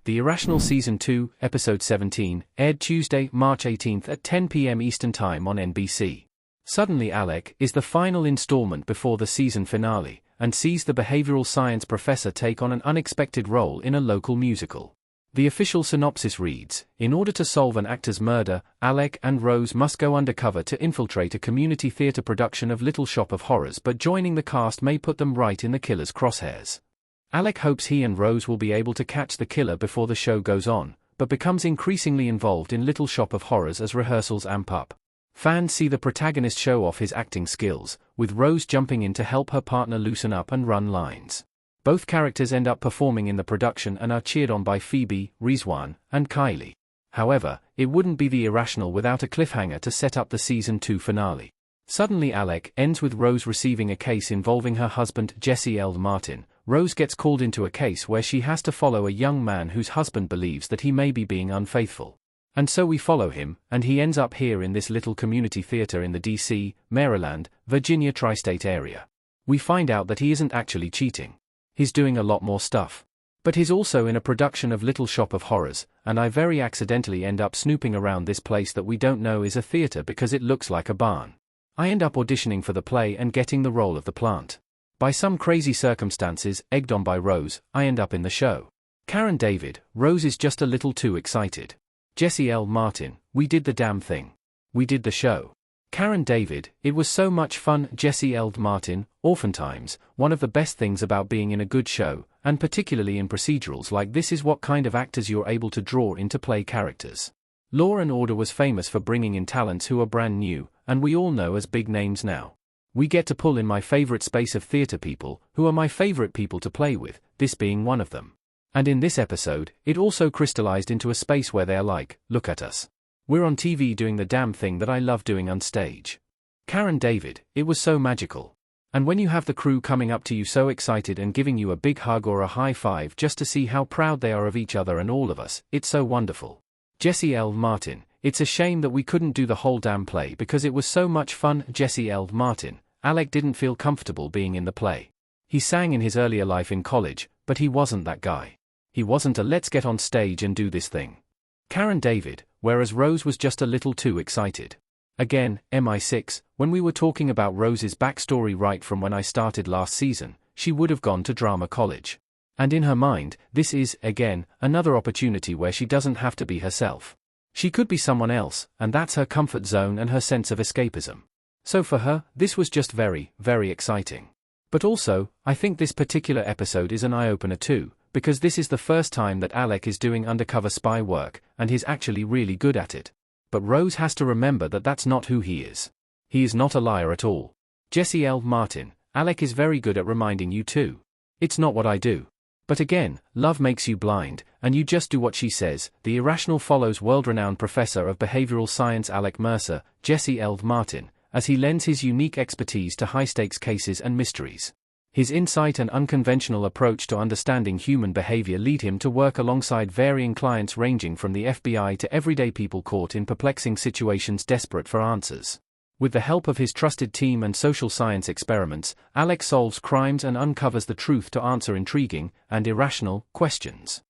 The Irrational Season 2, Episode 17, aired Tuesday, March 18 at 10 p.m. Eastern Time on NBC. Suddenly Alec is the final installment before the season finale, and sees the behavioral science professor take on an unexpected role in a local musical. The official synopsis reads, in order to solve an actor's murder, Alec and Rose must go undercover to infiltrate a community theater production of Little Shop of Horrors, but joining the cast may put them right in the killer's crosshairs. Alec hopes he and Rose will be able to catch the killer before the show goes on, but becomes increasingly involved in Little Shop of Horrors as rehearsals amp up. Fans see the protagonist show off his acting skills, with Rose jumping in to help her partner loosen up and run lines. Both characters end up performing in the production and are cheered on by Phoebe, Rizwan, and Kylie. However, it wouldn't be The Irrational without a cliffhanger to set up the Season 2 finale. Suddenly Alec ends with Rose receiving a case involving her husband Jesse L. Martin. Rose gets called into a case where she has to follow a young man whose husband believes that he may be being unfaithful. And so we follow him, and he ends up here in this little community theater in the D.C., Maryland, Virginia tri-state area. We find out that he isn't actually cheating. He's doing a lot more stuff. But he's also in a production of Little Shop of Horrors, and I very accidentally end up snooping around this place that we don't know is a theater because it looks like a barn. I end up auditioning for the play and getting the role of the plant. By some crazy circumstances, egged on by Rose, I end up in the show. Karen David, Rose is just a little too excited. Jesse L. Martin, we did the damn thing. We did the show. Karen David, it was so much fun. Jesse L. Martin, oftentimes, one of the best things about being in a good show, and particularly in procedurals like this, is what kind of actors you're able to draw in to play characters. Law and Order was famous for bringing in talents who are brand new, and we all know as big names now. We get to pull in my favorite space of theater people, who are my favorite people to play with, this being one of them. And in this episode, it also crystallized into a space where they're like, look at us. We're on TV doing the damn thing that I love doing on stage. Karen David, it was so magical. And when you have the crew coming up to you so excited and giving you a big hug or a high five just to see how proud they are of each other and all of us, it's so wonderful. Jesse L. Martin, it's a shame that we couldn't do the whole damn play because it was so much fun. Jesse L. Martin, Alec didn't feel comfortable being in the play. He sang in his earlier life in college, but he wasn't that guy. He wasn't a let's get on stage and do this thing. Karen David, whereas Rose was just a little too excited. Again, MI6, when we were talking about Rose's backstory right from when I started last season, she would have gone to drama college. And in her mind, this is, again, another opportunity where she doesn't have to be herself. She could be someone else, and that's her comfort zone and her sense of escapism. So for her, this was just very, very exciting. But also, I think this particular episode is an eye-opener too, because this is the first time that Alec is doing undercover spy work, and he's actually really good at it. But Rose has to remember that that's not who he is. He is not a liar at all. Jesse L. Martin, Alec is very good at reminding you too. It's not what I do. But again, love makes you blind, and you just do what she says. The Irrational follows world-renowned professor of behavioral science Alec Mercer, Jesse L. Martin, as he lends his unique expertise to high-stakes cases and mysteries. His insight and unconventional approach to understanding human behavior lead him to work alongside varying clients ranging from the FBI to everyday people caught in perplexing situations desperate for answers. With the help of his trusted team and social science experiments, Alec solves crimes and uncovers the truth to answer intriguing and irrational questions.